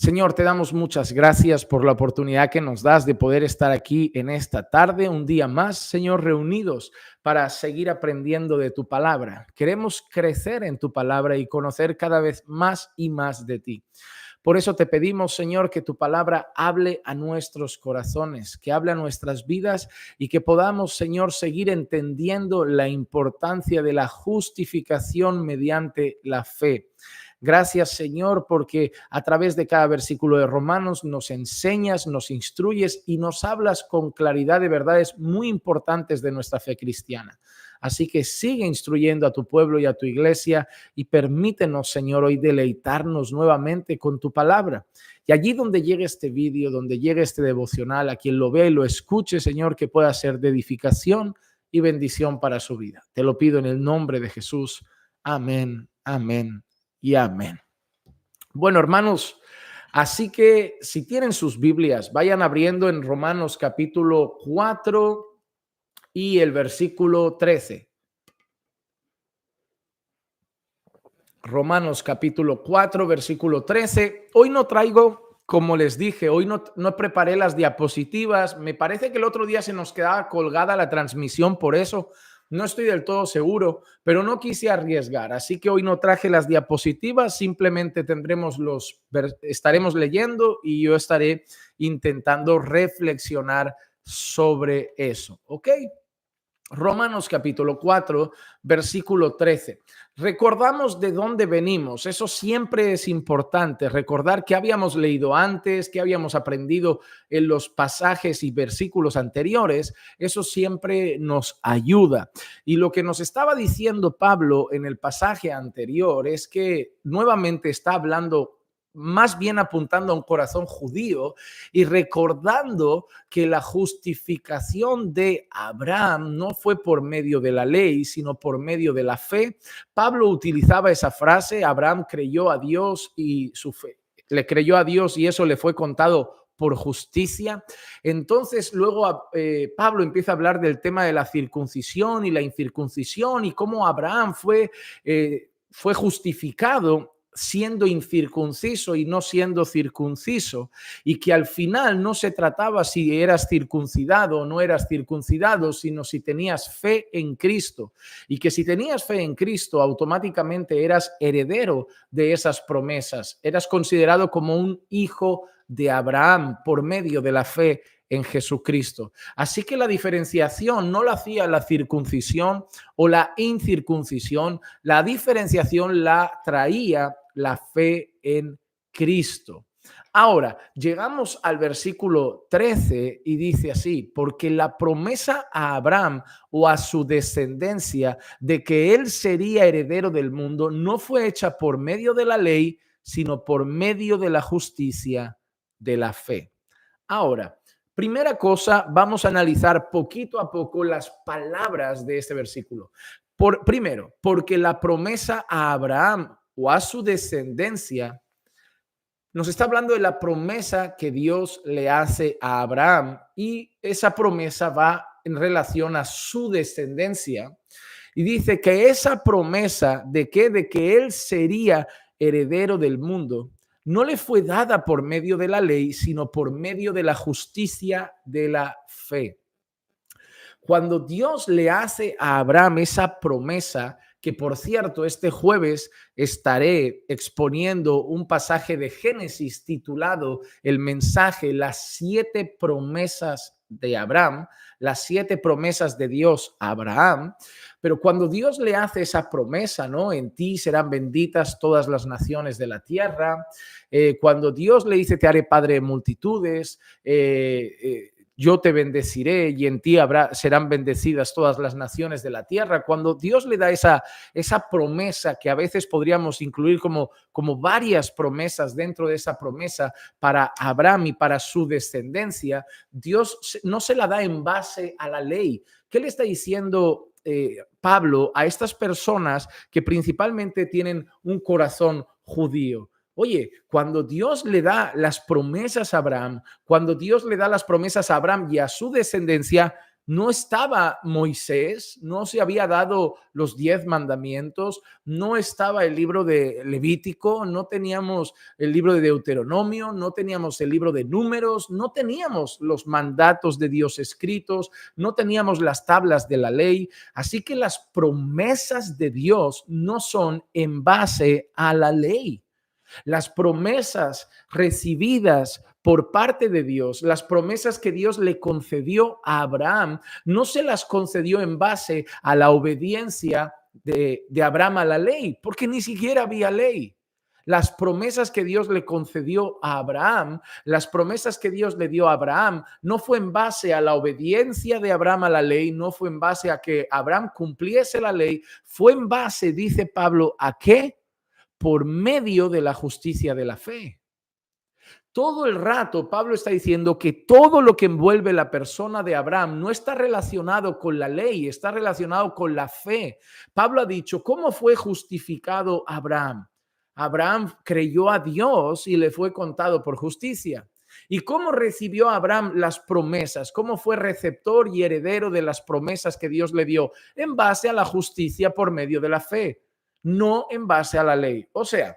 Señor, te damos muchas gracias por la oportunidad que nos das de poder estar aquí en esta tarde, un día más, Señor, reunidos para seguir aprendiendo de tu palabra. Queremos crecer en tu palabra y conocer cada vez más y más de ti. Por eso te pedimos, Señor, que tu palabra hable a nuestros corazones, que hable a nuestras vidas y que podamos, Señor, seguir entendiendo la importancia de la justificación mediante la fe. Gracias, Señor, porque a través de cada versículo de Romanos nos enseñas, nos instruyes y nos hablas con claridad de verdades muy importantes de nuestra fe cristiana. Así que sigue instruyendo a tu pueblo y a tu iglesia y permítenos, Señor, hoy deleitarnos nuevamente con tu palabra. Y allí donde llegue este vídeo, donde llegue este devocional, a quien lo vea y lo escuche, Señor, que pueda ser de edificación y bendición para su vida. Te lo pido en el nombre de Jesús. Amén, amén y amén. Bueno, hermanos, así que si tienen sus Biblias, vayan abriendo en Romanos capítulo 4 y el versículo 13. Romanos capítulo 4, versículo 13. Hoy no traigo, como les dije, hoy no preparé las diapositivas. Me parece que el otro día se nos quedaba colgada la transmisión, por eso no estoy del todo seguro, pero no quise arriesgar. Así que hoy no traje las diapositivas, simplemente estaremos leyendo y yo estaré intentando reflexionar sobre eso. ¿Ok? Romanos capítulo 4, versículo 13. Recordamos de dónde venimos. Eso siempre es importante, recordar qué habíamos leído antes, qué habíamos aprendido en los pasajes y versículos anteriores. Eso siempre nos ayuda. Y lo que nos estaba diciendo Pablo en el pasaje anterior es que nuevamente está hablando más bien apuntando a un corazón judío y recordando que la justificación de Abraham no fue por medio de la ley, sino por medio de la fe. Pablo utilizaba esa frase: Abraham creyó a Dios y su fe, le creyó a Dios y eso le fue contado por justicia. Entonces luego Pablo empieza a hablar del tema de la circuncisión y la incircuncisión y cómo Abraham fue justificado siendo incircunciso y no siendo circunciso, y que al final no se trataba si eras circuncidado o no eras circuncidado, sino si tenías fe en Cristo, y que si tenías fe en Cristo automáticamente eras heredero de esas promesas, eras considerado como un hijo de Abraham por medio de la fe en Jesucristo. Así que la diferenciación no la hacía la circuncisión o la incircuncisión, la diferenciación la traía la fe en Cristo. Ahora, llegamos al versículo 13 y dice así: porque la promesa a Abraham o a su descendencia de que él sería heredero del mundo no fue hecha por medio de la ley, sino por medio de la justicia de la fe. Ahora, primera cosa, vamos a analizar poquito a poco las palabras de este versículo. Primero, porque la promesa a Abraham o a su descendencia nos está hablando de la promesa que Dios le hace a Abraham, y esa promesa va en relación a su descendencia. Y dice que esa promesa de que él sería heredero del mundo no le fue dada por medio de la ley, sino por medio de la justicia de la fe. Cuando Dios le hace a Abraham esa promesa, que por cierto, este jueves estaré exponiendo un pasaje de Génesis titulado El mensaje, las 7 promesas de Abraham, las 7 promesas de Dios a Abraham. Pero cuando Dios le hace esa promesa, ¿no? En ti serán benditas todas las naciones de la tierra. Cuando Dios le dice, te haré padre de multitudes, yo te bendeciré y en ti serán bendecidas todas las naciones de la tierra. Cuando Dios le da esa promesa, que a veces podríamos incluir como varias promesas dentro de esa promesa para Abraham y para su descendencia, Dios no se la da en base a la ley. ¿Qué le está diciendo Pablo a estas personas que principalmente tienen un corazón judío? Oye, cuando Dios le da las promesas a Abraham, cuando Dios le da las promesas a Abraham y a su descendencia, No estaba Moisés, no se había dado los 10 mandamientos, no estaba el libro de Levítico, no teníamos el libro de Deuteronomio, no teníamos el libro de Números, no teníamos los mandatos de Dios escritos, no teníamos las tablas de la ley. Así que las promesas de Dios no son en base a la ley. Las promesas recibidas por parte de Dios, las promesas que Dios le concedió a Abraham, no se las concedió en base a la obediencia de Abraham a la ley, porque ni siquiera había ley. Las promesas que Dios le concedió a Abraham, las promesas que Dios le dio a Abraham, no fue en base a la obediencia de Abraham a la ley, no fue en base a que Abraham cumpliese la ley, fue en base, dice Pablo, ¿a qué? Por medio de la justicia de la fe. Todo el rato Pablo está diciendo que todo lo que envuelve la persona de Abraham no está relacionado con la ley, está relacionado con la fe. Pablo ha dicho, ¿cómo fue justificado Abraham? Abraham creyó a Dios y le fue contado por justicia. ¿Y cómo recibió Abraham las promesas? ¿Cómo fue receptor y heredero de las promesas que Dios le dio? En base a la justicia por medio de la fe, no en base a la ley. O sea,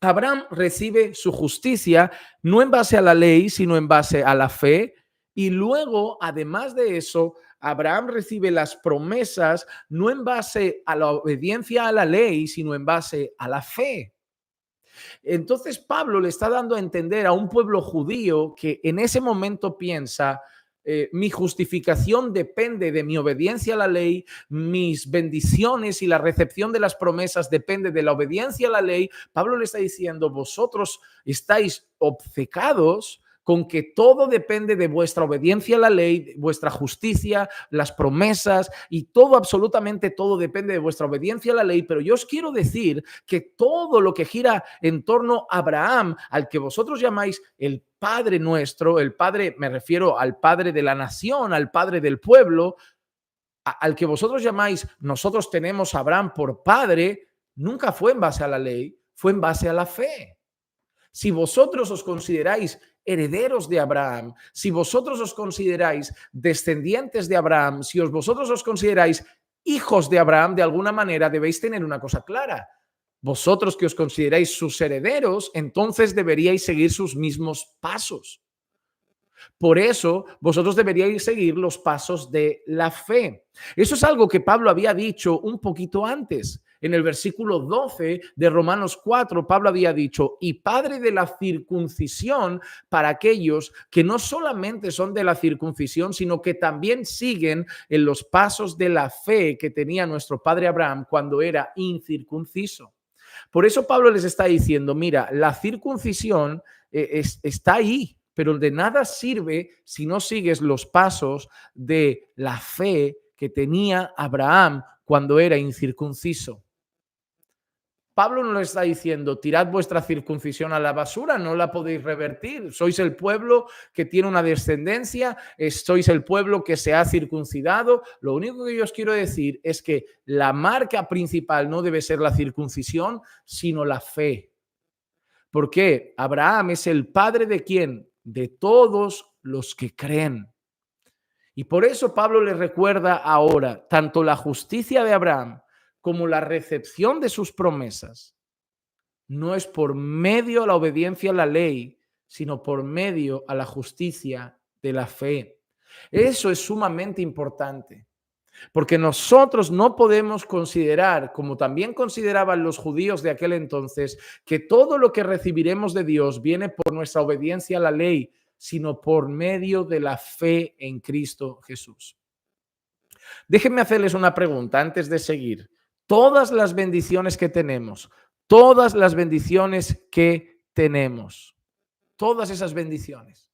Abraham recibe su justicia no en base a la ley, sino en base a la fe. Y luego, además de eso, Abraham recibe las promesas no en base a la obediencia a la ley, sino en base a la fe. Entonces Pablo le está dando a entender a un pueblo judío que en ese momento piensa, mi justificación depende de mi obediencia a la ley, mis bendiciones y la recepción de las promesas depende de la obediencia a la ley. Pablo le está diciendo, vosotros estáis obcecados con que todo depende de vuestra obediencia a la ley, vuestra justicia, las promesas y todo, absolutamente todo depende de vuestra obediencia a la ley. Pero yo os quiero decir que todo lo que gira en torno a Abraham, al que vosotros llamáis el Padre nuestro, el Padre, me refiero al Padre de la nación, al Padre del pueblo, al que vosotros llamáis, nosotros tenemos a Abraham por padre, nunca fue en base a la ley, fue en base a la fe. Si vosotros os consideráis herederos de Abraham, si vosotros os consideráis descendientes de Abraham, si vosotros os consideráis hijos de Abraham, de alguna manera debéis tener una cosa clara. Vosotros que os consideráis sus herederos, entonces deberíais seguir sus mismos pasos. Por eso, vosotros deberíais seguir los pasos de la fe. Eso es algo que Pablo había dicho un poquito antes. En el versículo 12 de Romanos 4, Pablo había dicho, y padre de la circuncisión para aquellos que no solamente son de la circuncisión, sino que también siguen en los pasos de la fe que tenía nuestro padre Abraham cuando era incircunciso. Por eso Pablo les está diciendo, mira, la circuncisión está ahí, pero de nada sirve si no sigues los pasos de la fe que tenía Abraham cuando era incircunciso. Pablo no le está diciendo, tirad vuestra circuncisión a la basura, no la podéis revertir. Sois el pueblo que tiene una descendencia, sois el pueblo que se ha circuncidado. Lo único que yo os quiero decir es que la marca principal no debe ser la circuncisión, sino la fe. ¿Por qué? Abraham es el padre de ¿quién? De todos los que creen. Y por eso Pablo le recuerda ahora tanto la justicia de Abraham como la recepción de sus promesas. No es por medio a la obediencia a la ley, sino por medio a la justicia de la fe. Eso es sumamente importante. Porque nosotros no podemos considerar, como también consideraban los judíos de aquel entonces, que todo lo que recibiremos de Dios viene por nuestra obediencia a la ley, sino por medio de la fe en Cristo Jesús. Déjenme hacerles una pregunta antes de seguir. Todas las bendiciones que tenemos, todas las bendiciones que tenemos, todas esas bendiciones,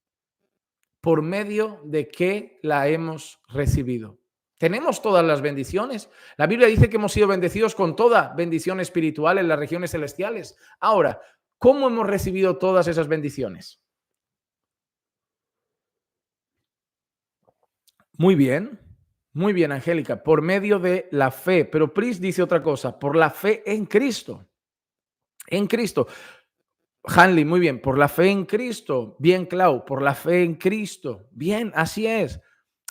¿por medio de qué la hemos recibido? Tenemos todas las bendiciones. La Biblia dice que hemos sido bendecidos con toda bendición espiritual en las regiones celestiales. Ahora, ¿cómo hemos recibido todas esas bendiciones? Muy bien, Angélica, por medio de la fe. Pero Pris dice otra cosa, por la fe en Cristo. En Cristo. Hanley, muy bien, por la fe en Cristo. Bien, Clau, por la fe en Cristo. Bien, así es.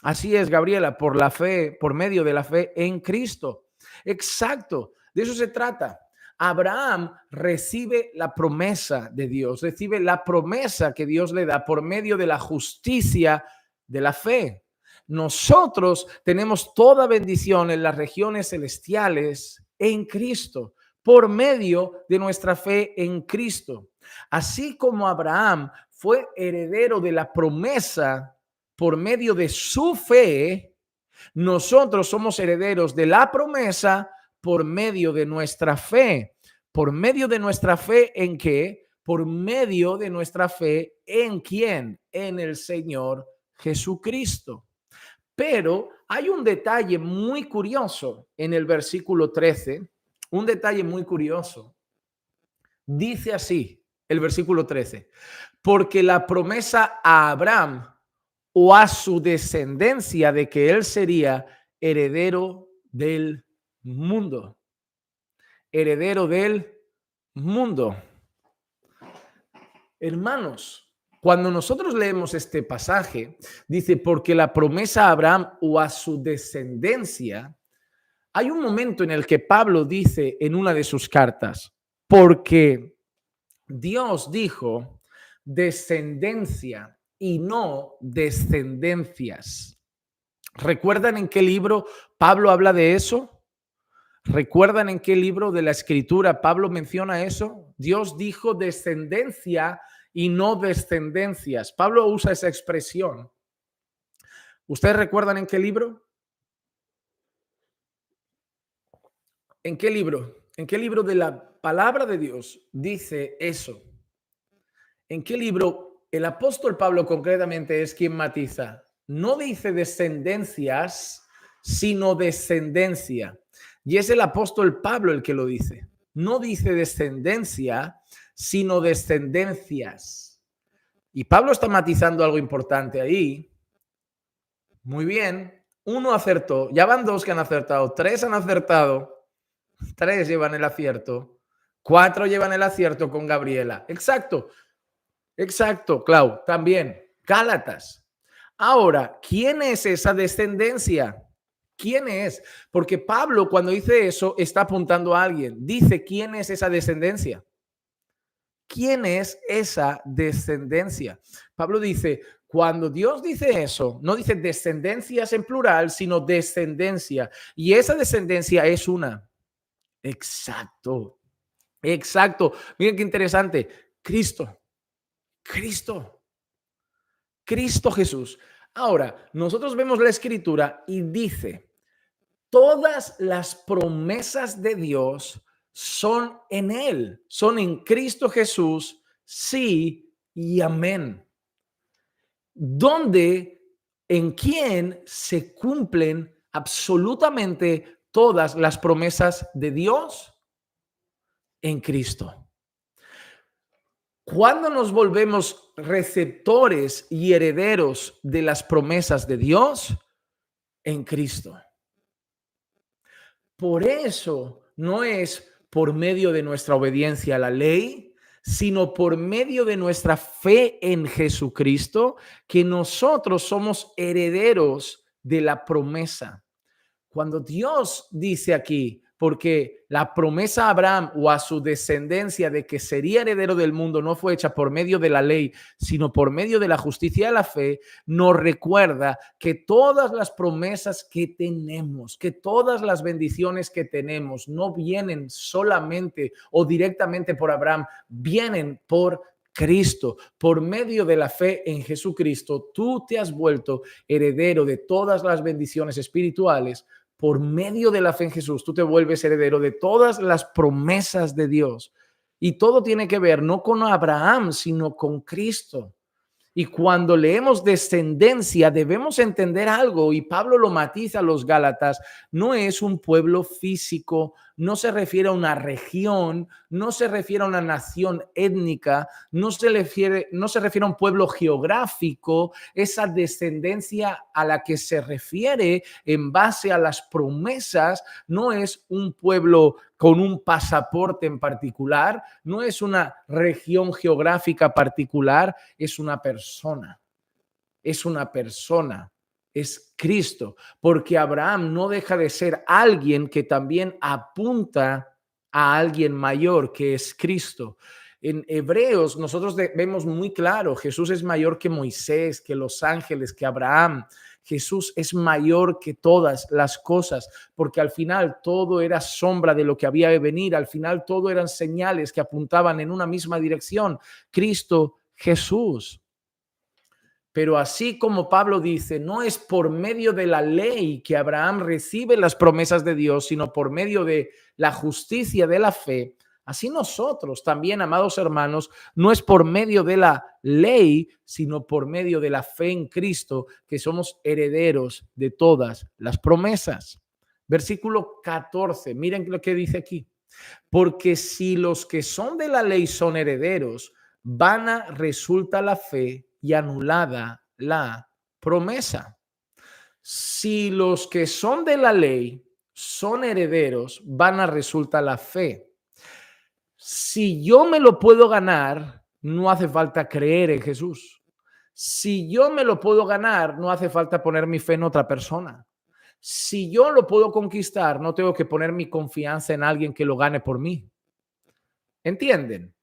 Así es, Gabriela, por la fe, por medio de la fe en Cristo. Exacto, de eso se trata. Abraham recibe la promesa de Dios, recibe la promesa que Dios le da por medio de la justicia de la fe. Nosotros tenemos toda bendición en las regiones celestiales en Cristo, por medio de nuestra fe en Cristo. Así como Abraham fue heredero de la promesa por medio de su fe, nosotros somos herederos de la promesa por medio de nuestra fe. ¿Por medio de nuestra fe en qué? Por medio de nuestra fe en quién? En el Señor Jesucristo. Pero hay un detalle muy curioso en el versículo 13, un detalle muy curioso. Dice así el versículo 13, porque la promesa a Abraham o a su descendencia de que él sería heredero del mundo. Heredero del mundo. Hermanos, cuando nosotros leemos este pasaje, dice, porque la promesa a Abraham o a su descendencia, hay un momento en el que Pablo dice en una de sus cartas, porque Dios dijo descendencia y no descendencias. ¿Recuerdan en qué libro Pablo habla de eso? ¿Recuerdan en qué libro de la Escritura Pablo menciona eso? Dios dijo descendencia y no descendencias. Pablo usa esa expresión. ¿Ustedes recuerdan en qué libro? ¿En qué libro? ¿En qué libro de la palabra de Dios dice eso? ¿En qué libro el apóstol Pablo concretamente es quien matiza? No dice descendencias, sino descendencia. Y es el apóstol Pablo el que lo dice. No dice descendencia, sino descendencias. Y Pablo está matizando algo importante ahí. Muy bien. Uno acertó. Ya van dos que han acertado. Tres han acertado. Tres llevan el acierto. Cuatro llevan el acierto con Gabriela. Exacto. Exacto, Clau, también. Gálatas. Ahora, ¿quién es esa descendencia? ¿Quién es? Porque Pablo cuando dice eso está apuntando a alguien. Dice, ¿quién es esa descendencia? ¿Quién es esa descendencia? Pablo dice, cuando Dios dice eso, no dice descendencias en plural, sino descendencia. Y esa descendencia es una. Exacto, exacto. Miren qué interesante. Cristo, Cristo, Cristo Jesús. Ahora, nosotros vemos la escritura y dice, todas las promesas de Dios son en Él, son en Cristo Jesús, sí y amén. Donde, en quién se cumplen absolutamente todas las promesas de Dios, en Cristo. ¿Cuándo nos volvemos receptores y herederos de las promesas de Dios? En Cristo. Por eso no es por medio de nuestra obediencia a la ley, sino por medio de nuestra fe en Jesucristo, que nosotros somos herederos de la promesa. Cuando Dios dice aquí, porque la promesa a Abraham o a su descendencia de que sería heredero del mundo no fue hecha por medio de la ley, sino por medio de la justicia de la fe, nos recuerda que todas las promesas que tenemos, que todas las bendiciones que tenemos no vienen solamente o directamente por Abraham, vienen por Cristo. Por medio de la fe en Jesucristo, tú te has vuelto heredero de todas las bendiciones espirituales. Por medio de la fe en Jesús, tú te vuelves heredero de todas las promesas de Dios. Y todo tiene que ver no con Abraham, sino con Cristo. Y cuando leemos descendencia, debemos entender algo, y Pablo lo matiza a los Gálatas, no es un pueblo físico, no se refiere a una región, no se refiere a una nación étnica, no se refiere a un pueblo geográfico. Esa descendencia a la que se refiere en base a las promesas no es un pueblo con un pasaporte en particular, no es una región geográfica particular, es una persona, es una persona, es Cristo, porque Abraham no deja de ser alguien que también apunta a alguien mayor, que es Cristo. En Hebreos nosotros vemos muy claro, Jesús es mayor que Moisés, que los ángeles, que Abraham. Jesús es mayor que todas las cosas, porque al final todo era sombra de lo que había de venir, al final todo eran señales que apuntaban en una misma dirección, Cristo Jesús. Pero así como Pablo dice, no es por medio de la ley que Abraham recibe las promesas de Dios, sino por medio de la justicia de la fe. Así nosotros también, amados hermanos, no es por medio de la ley, sino por medio de la fe en Cristo, que somos herederos de todas las promesas. Versículo 14, miren lo que dice aquí. Porque si los que son de la ley son herederos, vana resulta la fe y anulada la promesa. Si los que son de la ley son herederos, vana resulta la fe. Si yo me lo puedo ganar, no hace falta creer en Jesús. Si yo me lo puedo ganar, no hace falta poner mi fe en otra persona. Si yo lo puedo conquistar, no tengo que poner mi confianza en alguien que lo gane por mí. ¿Entienden?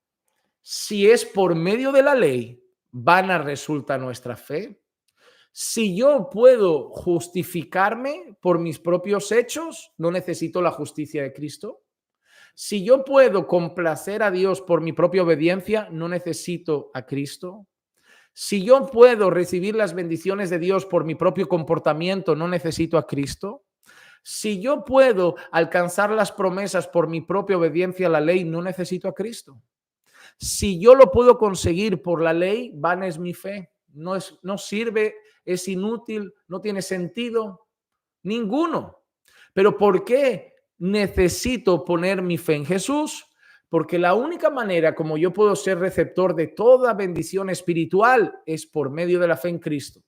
Si es por medio de la ley, vana resulta nuestra fe. Si yo puedo justificarme por mis propios hechos, no necesito la justicia de Cristo. Si yo puedo complacer a Dios por mi propia obediencia, no necesito a Cristo. Si yo puedo recibir las bendiciones de Dios por mi propio comportamiento, no necesito a Cristo. Si yo puedo alcanzar las promesas por mi propia obediencia a la ley, no necesito a Cristo. Si yo lo puedo conseguir por la ley, vana es mi fe. No sirve, es inútil, no tiene sentido. Ninguno. Pero ¿por qué necesito poner mi fe en Jesús? Porque la única manera como yo puedo ser receptor de toda bendición espiritual es por medio de la fe en Cristo.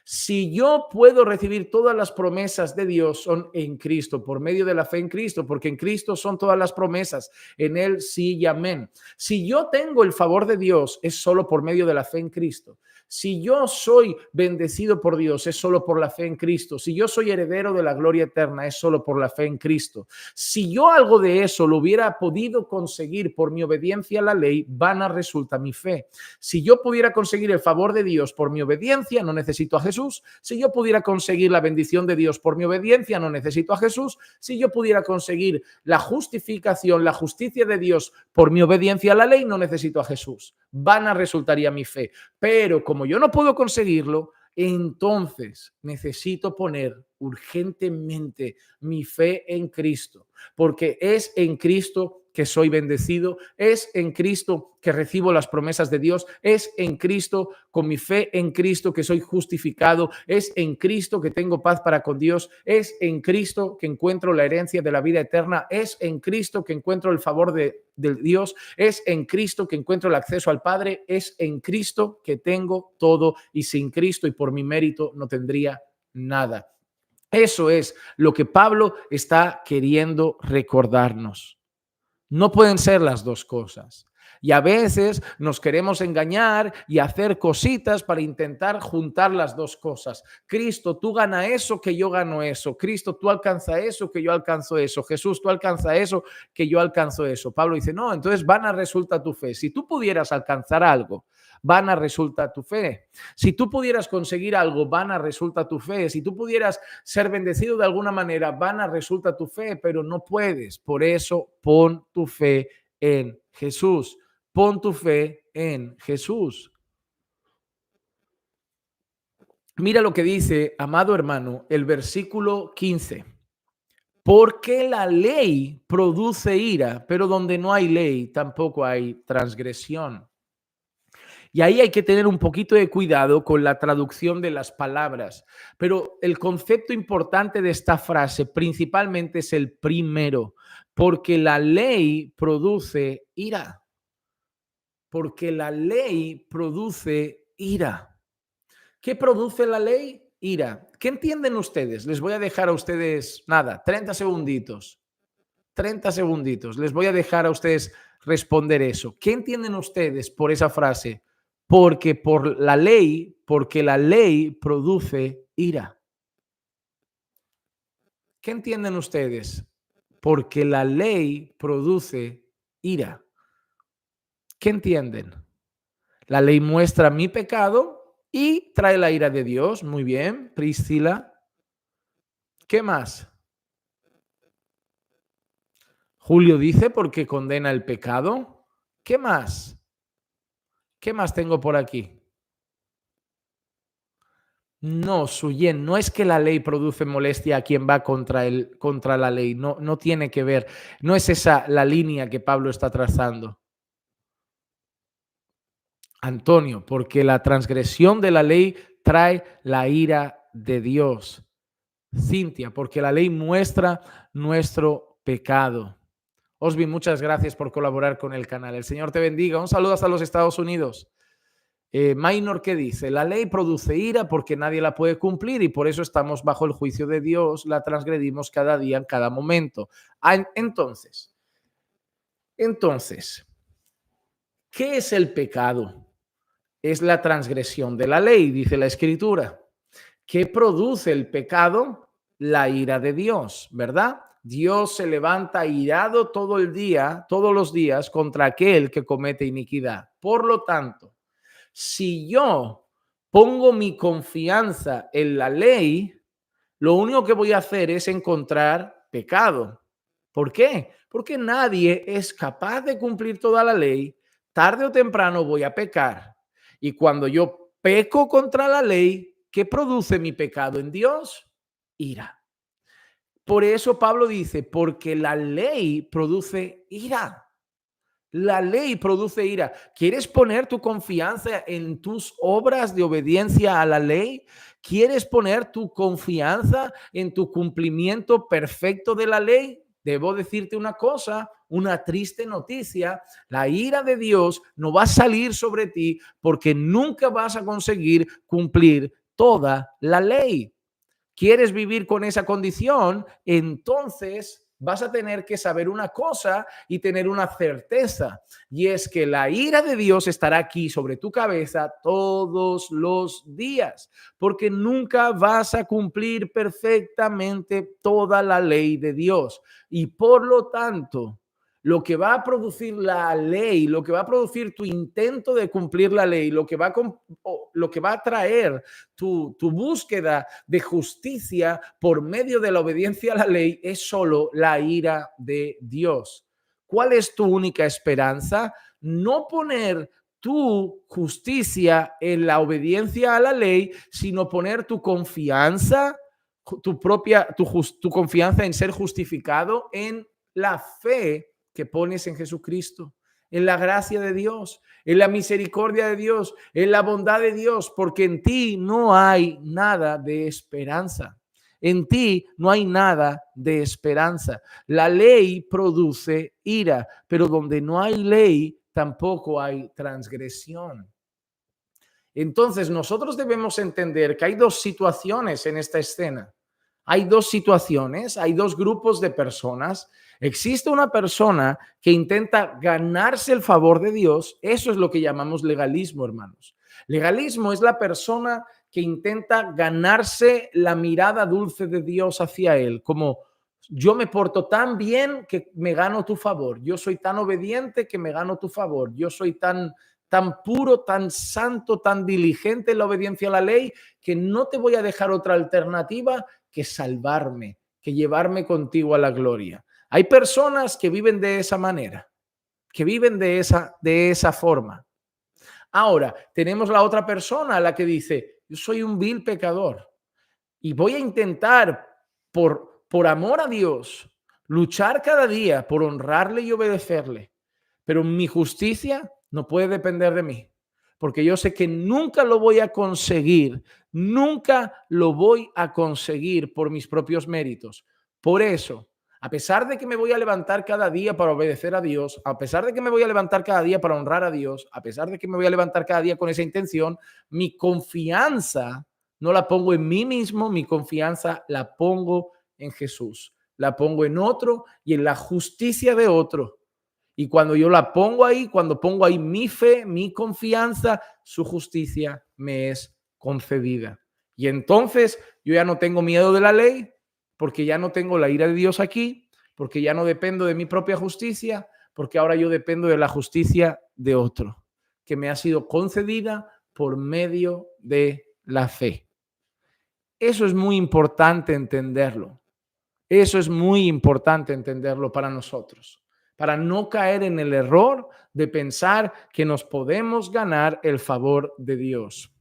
Si yo puedo recibir todas las promesas de Dios son en Cristo, por medio de la fe en Cristo, porque en Cristo son todas las promesas, en Él sí y amén. Si yo tengo el favor de Dios es solo por medio de la fe en Cristo. Si yo soy bendecido por Dios, es solo por la fe en Cristo. Si yo soy heredero de la gloria eterna, es solo por la fe en Cristo. Si yo algo de eso lo hubiera podido conseguir por mi obediencia a la ley, vana resulta mi fe. Si yo pudiera conseguir el favor de Dios por mi obediencia, no necesito a Jesús. Si yo pudiera conseguir la bendición de Dios por mi obediencia, no necesito a Jesús. Si yo pudiera conseguir la justificación, la justicia de Dios por mi obediencia a la ley, no necesito a Jesús. Vana resultaría mi fe. Pero como yo no puedo conseguirlo, entonces necesito poner urgentemente mi fe en Cristo, porque es en Cristo que soy bendecido, es en Cristo que recibo las promesas de Dios, es en Cristo, con mi fe en Cristo que soy justificado, es en Cristo que tengo paz para con Dios, es en Cristo que encuentro la herencia de la vida eterna, es en Cristo que encuentro el favor de Dios, es en Cristo que encuentro el acceso al Padre, es en Cristo que tengo todo y sin Cristo y por mi mérito no tendría nada. Eso es lo que Pablo está queriendo recordarnos. No pueden ser las dos cosas. Y a veces nos queremos engañar y hacer cositas para intentar juntar las dos cosas. Cristo, tú gana eso, que yo gano eso. Cristo, tú alcanza eso, que yo alcanzo eso. Jesús, tú alcanza eso, que yo alcanzo eso. Pablo dice, no, entonces vana resulta tu fe. Si tú pudieras alcanzar algo, vana resulta tu fe. Si tú pudieras conseguir algo, vana resulta tu fe. Si tú pudieras ser bendecido de alguna manera, vana resulta tu fe, pero no puedes. Por eso pon tu fe en Jesús. Pon tu fe en Jesús. Mira lo que dice, amado hermano, el versículo 15. Porque la ley produce ira, pero donde no hay ley, tampoco hay transgresión. Y ahí hay que tener un poquito de cuidado con la traducción de las palabras. Pero el concepto importante de esta frase principalmente es el primero, porque la ley produce ira. Porque la ley produce ira. ¿Qué produce la ley? Ira. ¿Qué entienden ustedes? Les voy a dejar a ustedes, 30 segunditos. 30 segunditos. Les voy a dejar a ustedes responder eso. ¿Qué entienden ustedes por esa frase? Porque la ley produce ira. ¿Qué entienden ustedes? Porque la ley produce ira. ¿Qué entienden? La ley muestra mi pecado y trae la ira de Dios. Muy bien, Priscila. ¿Qué más? Julio dice porque condena el pecado. ¿Qué más? ¿Qué más tengo por aquí? No, Suyen, no es que la ley produce molestia a quien va contra la ley. No, no tiene que ver. No es esa la línea que Pablo está trazando. Antonio, porque la transgresión de la ley trae la ira de Dios. Cintia, porque la ley muestra nuestro pecado. Osby, muchas gracias por colaborar con el canal. El Señor te bendiga. Un saludo hasta los Estados Unidos. Minor, ¿qué dice? La ley produce ira porque nadie la puede cumplir y por eso estamos bajo el juicio de Dios, la transgredimos cada día, en cada momento. Entonces, ¿qué es el pecado? Es la transgresión de la ley, dice la Escritura. ¿Qué produce el pecado? La ira de Dios, ¿verdad? Dios se levanta irado todo el día, todos los días, contra aquel que comete iniquidad. Por lo tanto, si yo pongo mi confianza en la ley, lo único que voy a hacer es encontrar pecado. ¿Por qué? Porque nadie es capaz de cumplir toda la ley. Tarde o temprano voy a pecar. Y cuando yo peco contra la ley, ¿qué produce mi pecado en Dios? Ira. Por eso Pablo dice, porque la ley produce ira. La ley produce ira. ¿Quieres poner tu confianza en tus obras de obediencia a la ley? ¿Quieres poner tu confianza en tu cumplimiento perfecto de la ley? Debo decirte una cosa, una triste noticia. La ira de Dios no va a salir sobre ti porque nunca vas a conseguir cumplir toda la ley. ¿Quieres vivir con esa condición? Entonces vas a tener que saber una cosa y tener una certeza, y es que la ira de Dios estará aquí sobre tu cabeza todos los días, porque nunca vas a cumplir perfectamente toda la ley de Dios. Y por lo tanto, lo que va a producir la ley, lo que va a producir tu intento de cumplir la ley, lo que va a traer tu búsqueda de justicia por medio de la obediencia a la ley es solo la ira de Dios. ¿Cuál es tu única esperanza? No poner tu justicia en la obediencia a la ley, sino poner tu confianza, tu confianza en ser justificado en la fe que pones en Jesucristo, en la gracia de Dios, en la misericordia de Dios, en la bondad de Dios, porque en ti no hay nada de esperanza. En ti no hay nada de esperanza. La ley produce ira, pero donde no hay ley, tampoco hay transgresión. Entonces, nosotros debemos entender que hay dos situaciones en esta escena. Hay dos situaciones, hay dos grupos de personas. Existe una persona que intenta ganarse el favor de Dios. Eso es lo que llamamos legalismo, hermanos. Legalismo es la persona que intenta ganarse la mirada dulce de Dios hacia él, como yo me porto tan bien que me gano tu favor, yo soy tan obediente que me gano tu favor, yo soy tan puro, tan santo, tan diligente en la obediencia a la ley, que no te voy a dejar otra alternativa que salvarme, que llevarme contigo a la gloria. Hay personas que viven de esa manera, que viven de esa forma. Ahora, tenemos la otra persona, la que dice, yo soy un vil pecador y voy a intentar por amor a Dios, luchar cada día por honrarle y obedecerle, pero mi justicia no puede depender de mí, porque yo sé que nunca lo voy a conseguir, nunca lo voy a conseguir por mis propios méritos. Por eso, a pesar de que me voy a levantar cada día para obedecer a Dios, a pesar de que me voy a levantar cada día para honrar a Dios, a pesar de que me voy a levantar cada día con esa intención, mi confianza no la pongo en mí mismo, mi confianza la pongo en Jesús, la pongo en otro y en la justicia de otro. Y cuando yo la pongo ahí, cuando pongo ahí mi fe, mi confianza, su justicia me es concedida. Y entonces yo ya no tengo miedo de la ley, porque ya no tengo la ira de Dios aquí, porque ya no dependo de mi propia justicia, porque ahora yo dependo de la justicia de otro, que me ha sido concedida por medio de la fe. Eso es muy importante entenderlo. Eso es muy importante entenderlo para nosotros, para no caer en el error de pensar que nos podemos ganar el favor de Dios.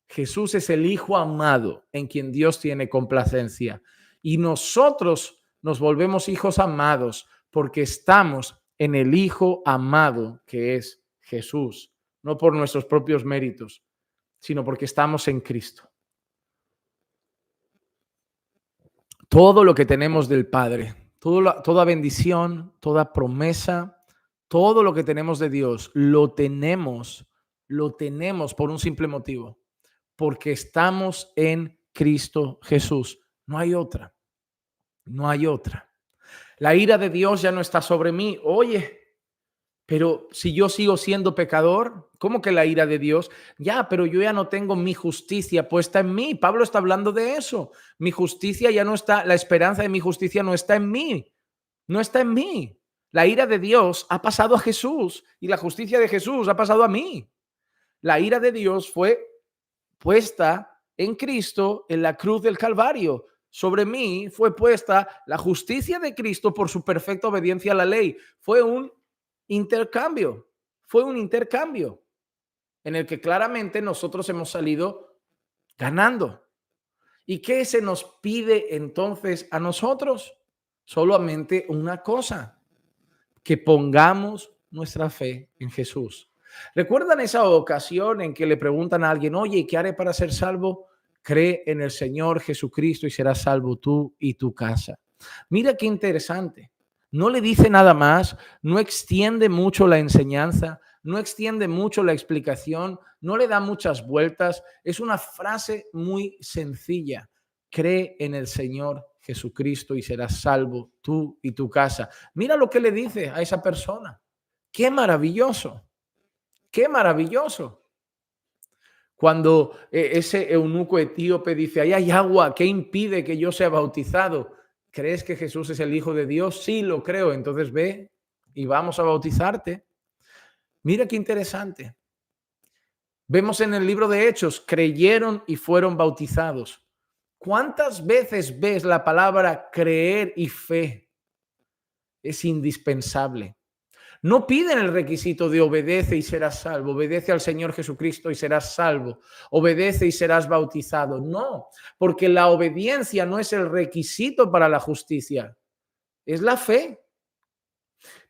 Jesús es el Hijo amado en quien Dios tiene complacencia y nosotros nos volvemos hijos amados porque estamos en el Hijo amado que es Jesús, no por nuestros propios méritos, sino porque estamos en Cristo. Todo lo que tenemos del Padre, toda bendición, toda promesa, todo lo que tenemos de Dios, lo tenemos por un simple motivo, porque estamos en Cristo Jesús. No hay otra, no hay otra. La ira de Dios ya no está sobre mí. Oye, pero si yo sigo siendo pecador, ¿cómo que la ira de Dios? Ya, pero yo ya no tengo mi justicia puesta en mí. Pablo está hablando de eso. Mi justicia ya no está, la esperanza de mi justicia no está en mí. No está en mí. La ira de Dios ha pasado a Jesús y la justicia de Jesús ha pasado a mí. La ira de Dios fue puesta en Cristo en la cruz del Calvario. Sobre mí fue puesta la justicia de Cristo por su perfecta obediencia a la ley. Fue un intercambio en el que claramente nosotros hemos salido ganando. ¿Y qué se nos pide entonces a nosotros? Solamente una cosa, que pongamos nuestra fe en Jesús. ¿Recuerdan esa ocasión en que le preguntan a alguien, oye, ¿qué haré para ser salvo? Cree en el Señor Jesucristo y serás salvo tú y tu casa. Mira qué interesante. No le dice nada más, no extiende mucho la enseñanza, no extiende mucho la explicación, no le da muchas vueltas. Es una frase muy sencilla. Cree en el Señor Jesucristo y serás salvo tú y tu casa. Mira lo que le dice a esa persona. Qué maravilloso, qué maravilloso. Cuando ese eunuco etíope dice, ahí hay agua, ¿qué impide que yo sea bautizado? ¿Crees que Jesús es el Hijo de Dios? Sí, lo creo. Entonces ve y vamos a bautizarte. Mira qué interesante. Vemos en el libro de Hechos, creyeron y fueron bautizados. ¿Cuántas veces ves la palabra creer y fe? Es indispensable. No piden el requisito de obedece y serás salvo, obedece al Señor Jesucristo y serás salvo, obedece y serás bautizado. No, porque la obediencia no es el requisito para la justicia, es la fe.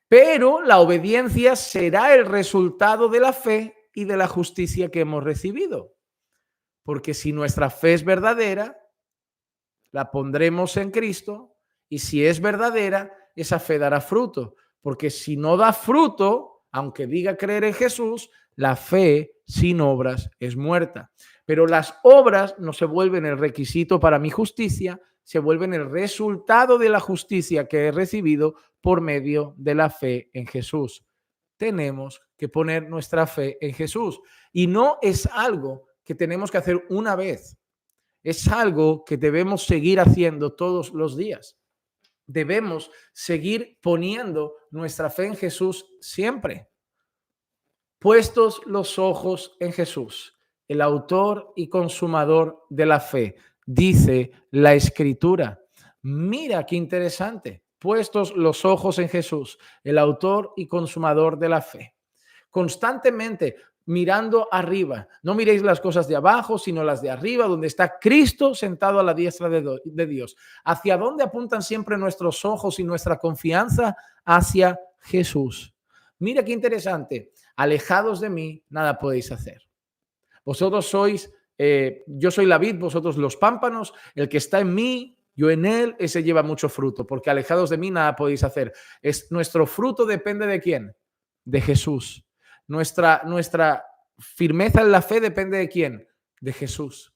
Pero la obediencia será el resultado de la fe y de la justicia que hemos recibido. Porque si nuestra fe es verdadera, la pondremos en Cristo y si es verdadera, esa fe dará fruto. Porque si no da fruto, aunque diga creer en Jesús, la fe sin obras es muerta. Pero las obras no se vuelven el requisito para mi justicia, se vuelven el resultado de la justicia que he recibido por medio de la fe en Jesús. Tenemos que poner nuestra fe en Jesús. Y no es algo que tenemos que hacer una vez. Es algo que debemos seguir haciendo todos los días. Debemos seguir poniendo nuestra fe en Jesús siempre. Puestos los ojos en Jesús, el autor y consumador de la fe, dice la Escritura. Mira qué interesante. Puestos los ojos en Jesús, el autor y consumador de la fe. Constantemente mirando arriba. No miréis las cosas de abajo, sino las de arriba, donde está Cristo sentado a la diestra de Dios. ¿Hacia dónde apuntan siempre nuestros ojos y nuestra confianza? Hacia Jesús. Mira qué interesante. Alejados de mí, nada podéis hacer. Vosotros sois, yo soy la vid, vosotros los pámpanos. El que está en mí, yo en él, ese lleva mucho fruto, porque alejados de mí nada podéis hacer. Nuestro fruto depende de ¿quién? De Jesús. Nuestra firmeza en la fe depende de quién? De Jesús.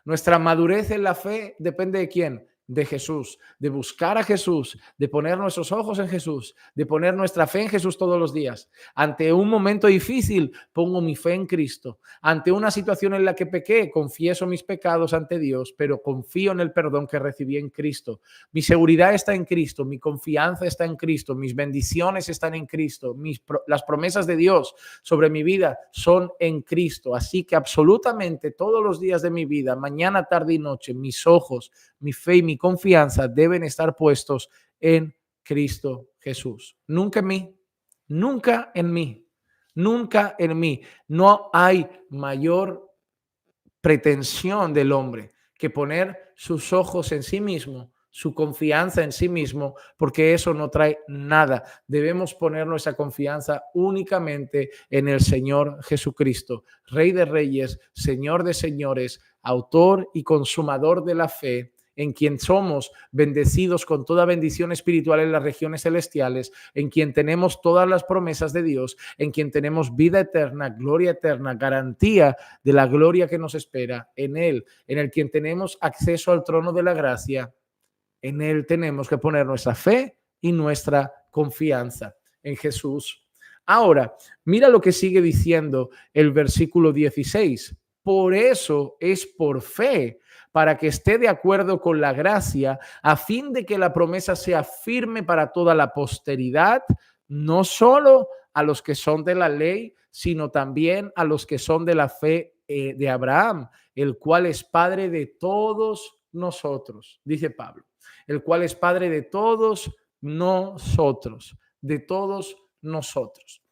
Nuestra madurez en la fe depende de quién? de Jesús, de buscar a Jesús, de poner nuestros ojos en Jesús, de poner nuestra fe en Jesús todos los días. Ante un momento difícil, pongo mi fe en Cristo. Ante una situación en la que pequé, confieso mis pecados ante Dios, pero confío en el perdón que recibí en Cristo. Mi seguridad está en Cristo, mi confianza está en Cristo, mis bendiciones están en Cristo, las promesas de Dios sobre mi vida son en Cristo. Así que absolutamente todos los días de mi vida, mañana, tarde y noche, mis ojos, mi fe y mi confianza deben estar puestos en Cristo Jesús. Nunca en mí, nunca en mí, nunca en mí. No hay mayor pretensión del hombre que poner sus ojos en sí mismo, su confianza en sí mismo, porque eso no trae nada. Debemos poner nuestra confianza únicamente en el Señor Jesucristo, Rey de Reyes, Señor de Señores, autor y consumador de la fe, en quien somos bendecidos con toda bendición espiritual en las regiones celestiales, en quien tenemos todas las promesas de Dios, en quien tenemos vida eterna, gloria eterna, garantía de la gloria que nos espera, en Él, en el quien tenemos acceso al trono de la gracia. En Él tenemos que poner nuestra fe y nuestra confianza en Jesús. Ahora, mira lo que sigue diciendo el versículo 16. Por eso es por fe, para que esté de acuerdo con la gracia, a fin de que la promesa sea firme para toda la posteridad, no solo a los que son de la ley, sino también a los que son de la fe de Abraham, el cual es Padre de todos nosotros, dice Pablo, el cual es Padre de todos nosotros, de todos nosotros.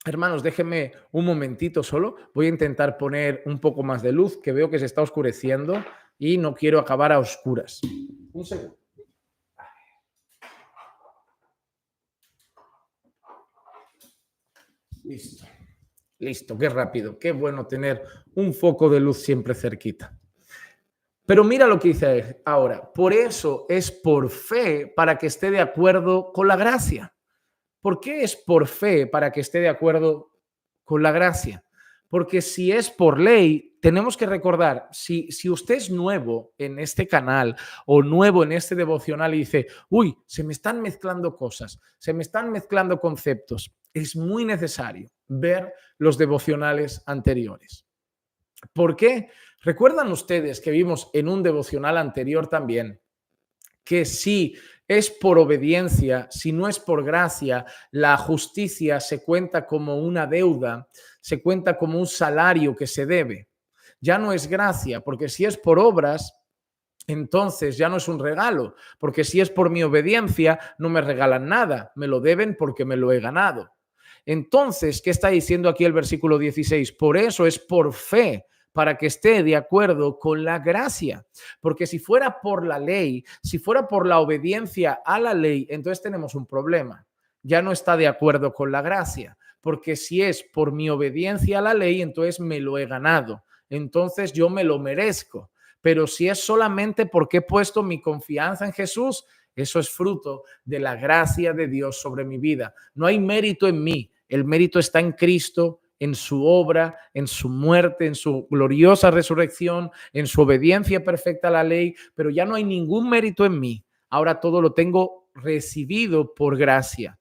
Hermanos, déjenme un momentito solo. Voy a intentar poner un poco más de luz, que veo que se está oscureciendo y no quiero acabar a oscuras. Un segundo. Listo. Listo, qué rápido, qué bueno tener un foco de luz siempre cerquita. Pero mira lo que dice ahora. Por eso es por fe para que esté de acuerdo con la gracia. ¿Por qué es por fe para que esté de acuerdo con la gracia? Porque si es por ley, tenemos que recordar, si usted es nuevo en este canal o nuevo en este devocional y dice, uy, se me están mezclando cosas, se me están mezclando conceptos, es muy necesario ver los devocionales anteriores. ¿Por qué? ¿Recuerdan ustedes que vimos en un devocional anterior también que si es por obediencia, si no es por gracia, la justicia se cuenta como una deuda, se cuenta como un salario que se debe? Ya no es gracia, porque si es por obras, entonces ya no es un regalo, porque si es por mi obediencia, no me regalan nada, me lo deben porque me lo he ganado. Entonces, ¿qué está diciendo aquí el versículo 16? Por eso es por fe, para que esté de acuerdo con la gracia. Porque si fuera por la ley, si fuera por la obediencia a la ley, entonces tenemos un problema. Ya no está de acuerdo con la gracia. Porque si es por mi obediencia a la ley, entonces me lo he ganado. Entonces yo me lo merezco. Pero si es solamente porque he puesto mi confianza en Jesús, eso es fruto de la gracia de Dios sobre mi vida. No hay mérito en mí. El mérito está en Cristo, en su obra, en su muerte, en su gloriosa resurrección, en su obediencia perfecta a la ley, pero ya no hay ningún mérito en mí. Ahora todo lo tengo recibido por gracia.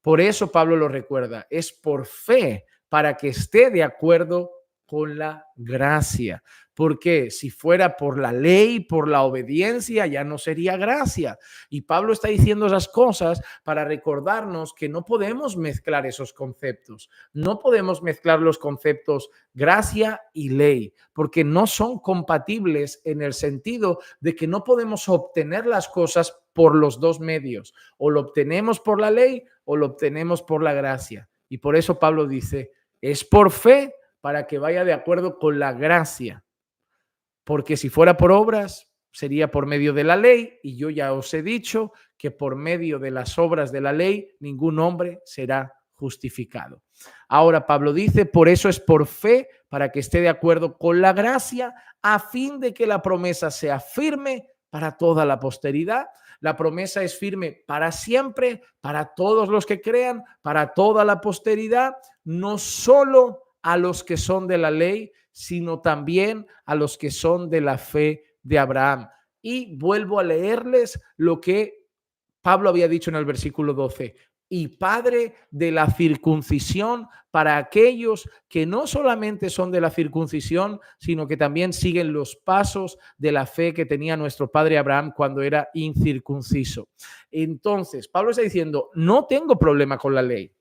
Por eso Pablo lo recuerda, es por fe para que esté de acuerdo con la gracia. Porque si fuera por la ley, por la obediencia, ya no sería gracia. Y Pablo está diciendo esas cosas para recordarnos que no podemos mezclar esos conceptos. No podemos mezclar los conceptos gracia y ley, porque no son compatibles en el sentido de que no podemos obtener las cosas por los dos medios. O lo obtenemos por la ley o lo obtenemos por la gracia. Y por eso Pablo dice, es por fe para que vaya de acuerdo con la gracia. Porque si fuera por obras, sería por medio de la ley, y yo ya os he dicho que por medio de las obras de la ley ningún hombre será justificado. Ahora Pablo dice, por eso es por fe, para que esté de acuerdo con la gracia, a fin de que la promesa sea firme para toda la posteridad. La promesa es firme para siempre, para todos los que crean, para toda la posteridad, no solo a los que son de la ley, sino también a los que son de la fe de Abraham. Y vuelvo a leerles lo que Pablo había dicho en el versículo 12, y padre de la circuncisión para aquellos que no solamente son de la circuncisión, sino que también siguen los pasos de la fe que tenía nuestro padre Abraham cuando era incircunciso. Entonces, Pablo está diciendo, no tengo problema con la ley.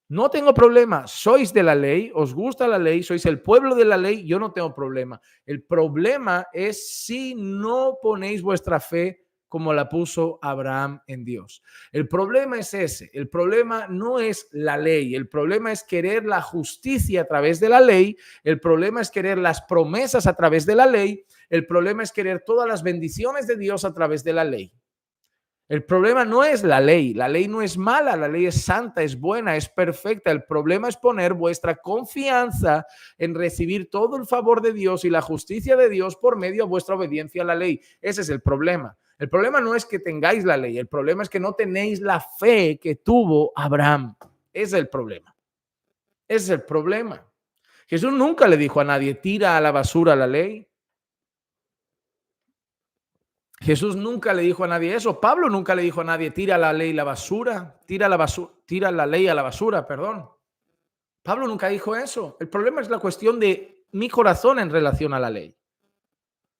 No tengo problema, sois de la ley, os gusta la ley, sois el pueblo de la ley, yo no tengo problema. El problema es si no ponéis vuestra fe como la puso Abraham en Dios. El problema es ese, el problema no es la ley, el problema es querer la justicia a través de la ley, el problema es querer las promesas a través de la ley, el problema es querer todas las bendiciones de Dios a través de la ley. El problema no es la ley no es mala, la ley es santa, es buena, es perfecta. El problema es poner vuestra confianza en recibir todo el favor de Dios y la justicia de Dios por medio de vuestra obediencia a la ley. Ese es el problema. El problema no es que tengáis la ley, el problema es que no tenéis la fe que tuvo Abraham. Ese es el problema. Ese es el problema. Jesús nunca le dijo a nadie, tira a la basura la ley. Jesús nunca le dijo a nadie eso. Pablo nunca le dijo a nadie, tira la ley a la basura, tira la ley a la basura, perdón. Pablo nunca dijo eso. El problema es la cuestión de mi corazón en relación a la ley.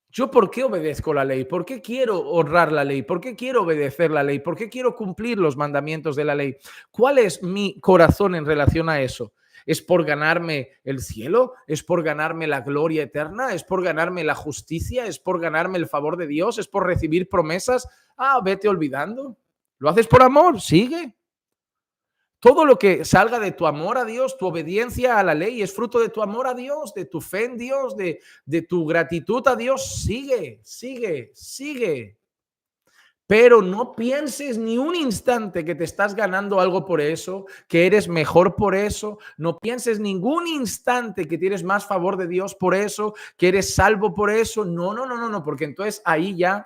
¿Yo por qué obedezco la ley? ¿Por qué quiero honrar la ley? ¿Por qué quiero obedecer la ley? ¿Por qué quiero cumplir los mandamientos de la ley? ¿Cuál es mi corazón en relación a eso? ¿Es por ganarme el cielo? ¿Es por ganarme la gloria eterna? ¿Es por ganarme la justicia? ¿Es por ganarme el favor de Dios? ¿Es por recibir promesas? Ah, vete olvidando. ¿Lo haces por amor? Sigue. Todo lo que salga de tu amor a Dios, tu obediencia a la ley, es fruto de tu amor a Dios, de tu fe en Dios, de tu gratitud a Dios. Sigue, sigue, sigue. Pero no pienses ni un instante que te estás ganando algo por eso, que eres mejor por eso. No pienses ningún instante que tienes más favor de Dios por eso, que eres salvo por eso. No, no, no, no, no, porque entonces ahí ya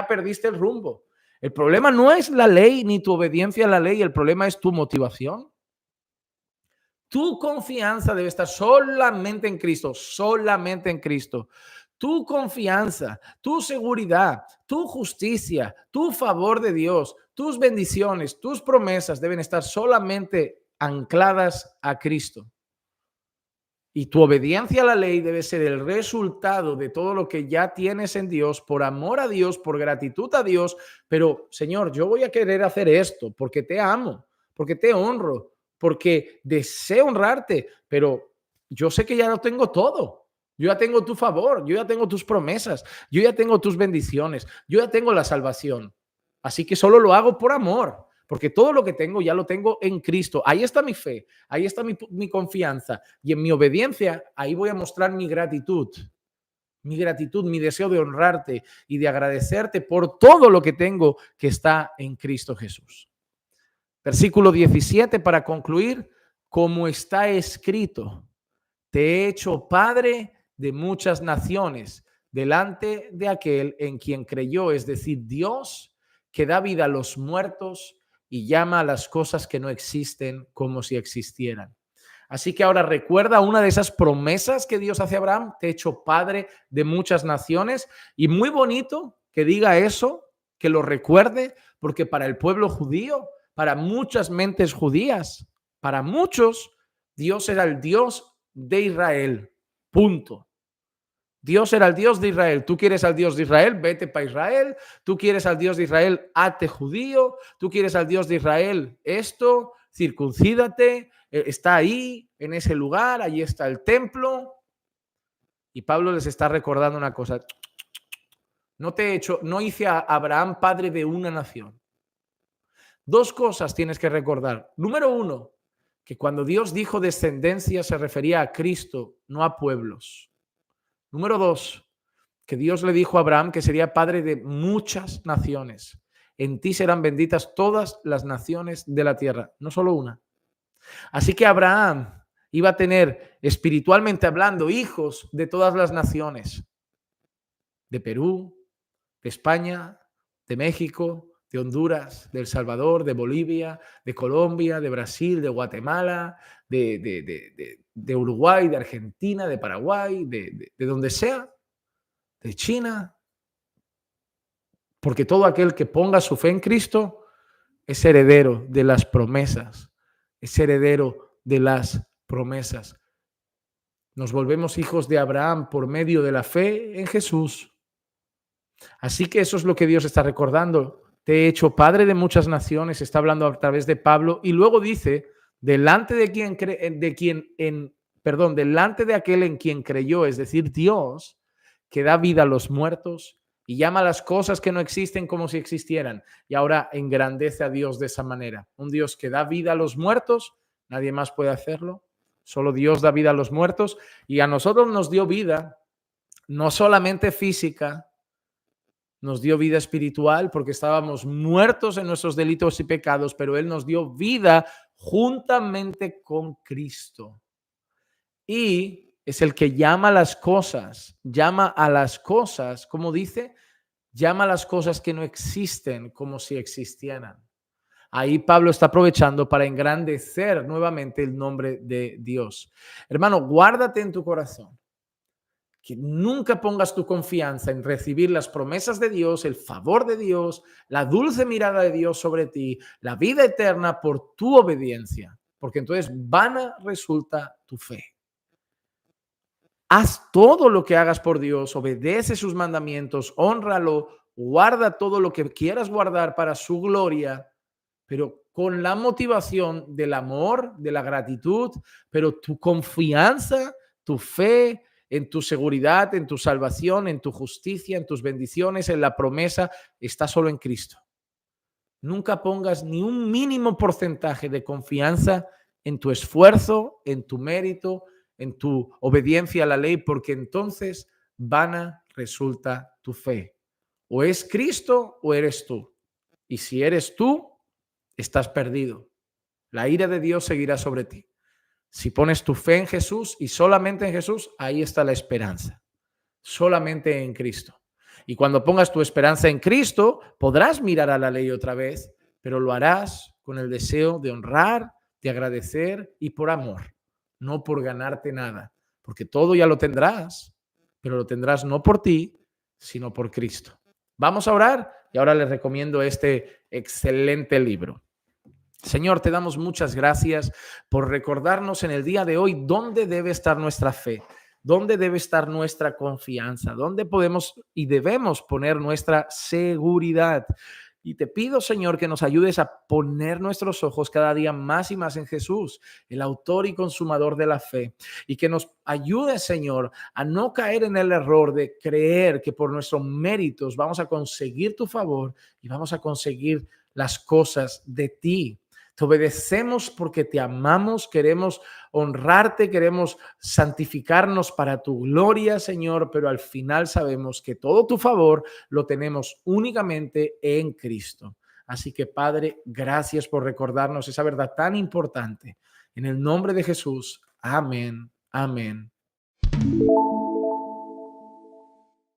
perdiste el rumbo. El problema no es la ley ni tu obediencia a la ley, el problema es tu motivación. Tu confianza debe estar solamente en Cristo, solamente en Cristo. Tu confianza, tu seguridad, tu justicia, tu favor de Dios, tus bendiciones, tus promesas deben estar solamente ancladas a Cristo. Y tu obediencia a la ley debe ser el resultado de todo lo que ya tienes en Dios, por amor a Dios, por gratitud a Dios. Pero, Señor, yo voy a querer hacer esto porque te amo, porque te honro, porque deseo honrarte, pero yo sé que ya lo tengo todo. Yo ya tengo tu favor, yo ya tengo tus promesas, yo ya tengo tus bendiciones, yo ya tengo la salvación. Así que solo lo hago por amor, porque todo lo que tengo ya lo tengo en Cristo. Ahí está mi fe, ahí está mi confianza y en mi obediencia, ahí voy a mostrar mi gratitud, mi deseo de honrarte y de agradecerte por todo lo que tengo que está en Cristo Jesús. Versículo 17 para concluir, como está escrito, te he hecho padre de muchas naciones delante de aquel en quien creyó, es decir, Dios que da vida a los muertos y llama a las cosas que no existen como si existieran. Así que ahora recuerda una de esas promesas que Dios hace a Abraham, te he hecho padre de muchas naciones, y muy bonito que diga eso, que lo recuerde, porque para el pueblo judío, para muchas mentes judías, para muchos, Dios era el Dios de Israel, punto. Dios era el Dios de Israel. Tú quieres al Dios de Israel, vete para Israel. Tú quieres al Dios de Israel, hazte judío. Tú quieres al Dios de Israel, esto, circuncídate. Está ahí, en ese lugar, allí está el templo. Y Pablo les está recordando una cosa. No hice a Abraham padre de una nación. Dos cosas tienes que recordar. Número uno, que cuando Dios dijo descendencia se refería a Cristo, no a pueblos. Número dos, que Dios le dijo a Abraham que sería padre de muchas naciones. En ti serán benditas todas las naciones de la tierra, no solo una. Así que Abraham iba a tener, espiritualmente hablando, hijos de todas las naciones. De Perú, de España, de México, de Honduras, de El Salvador, de Bolivia, de Colombia, de Brasil, de Guatemala, de Uruguay, de Argentina, de Paraguay, de donde sea, de China. Porque todo aquel que ponga su fe en Cristo es heredero de las promesas, es heredero de las promesas. Nos volvemos hijos de Abraham por medio de la fe en Jesús. Así que eso es lo que Dios está recordando. Te he hecho padre de muchas naciones, está hablando a través de Pablo, y luego dice, delante de delante de aquel en quien creyó, es decir, Dios, que da vida a los muertos y llama a las cosas que no existen como si existieran. Y ahora engrandece a Dios de esa manera. Un Dios que da vida a los muertos, nadie más puede hacerlo. Solo Dios da vida a los muertos, y a nosotros nos dio vida, no solamente física, nos dio vida espiritual porque estábamos muertos en nuestros delitos y pecados, pero Él nos dio vida juntamente con Cristo. Y es el que llama a las cosas, como dice, llama a las cosas que no existen como si existieran. Ahí Pablo está aprovechando para engrandecer nuevamente el nombre de Dios. Hermano, guárdate en tu corazón que nunca pongas tu confianza en recibir las promesas de Dios, el favor de Dios, la dulce mirada de Dios sobre ti, la vida eterna por tu obediencia, porque entonces vana resulta tu fe. Haz todo lo que hagas por Dios, obedece sus mandamientos, hónralo, guarda todo lo que quieras guardar para su gloria, pero con la motivación del amor, de la gratitud, pero tu confianza, tu fe en tu seguridad, en tu salvación, en tu justicia, en tus bendiciones, en la promesa, está solo en Cristo. Nunca pongas ni un mínimo porcentaje de confianza en tu esfuerzo, en tu mérito, en tu obediencia a la ley, porque entonces vana resulta tu fe. O es Cristo o eres tú. Y si eres tú, estás perdido. La ira de Dios seguirá sobre ti. Si pones tu fe en Jesús y solamente en Jesús, ahí está la esperanza. Solamente en Cristo. Y cuando pongas tu esperanza en Cristo, podrás mirar a la ley otra vez, pero lo harás con el deseo de honrar, de agradecer y por amor, no por ganarte nada, porque todo ya lo tendrás, pero lo tendrás no por ti, sino por Cristo. Vamos a orar y ahora les recomiendo este excelente libro. Señor, te damos muchas gracias por recordarnos en el día de hoy dónde debe estar nuestra fe, dónde debe estar nuestra confianza, dónde podemos y debemos poner nuestra seguridad. Y te pido, Señor, que nos ayudes a poner nuestros ojos cada día más y más en Jesús, el autor y consumador de la fe, y que nos ayudes, Señor, a no caer en el error de creer que por nuestros méritos vamos a conseguir tu favor y vamos a conseguir las cosas de ti. Te obedecemos porque te amamos, queremos honrarte, queremos santificarnos para tu gloria, Señor, pero al final sabemos que todo tu favor lo tenemos únicamente en Cristo. Así que, Padre, gracias por recordarnos esa verdad tan importante. En el nombre de Jesús, amén, amén.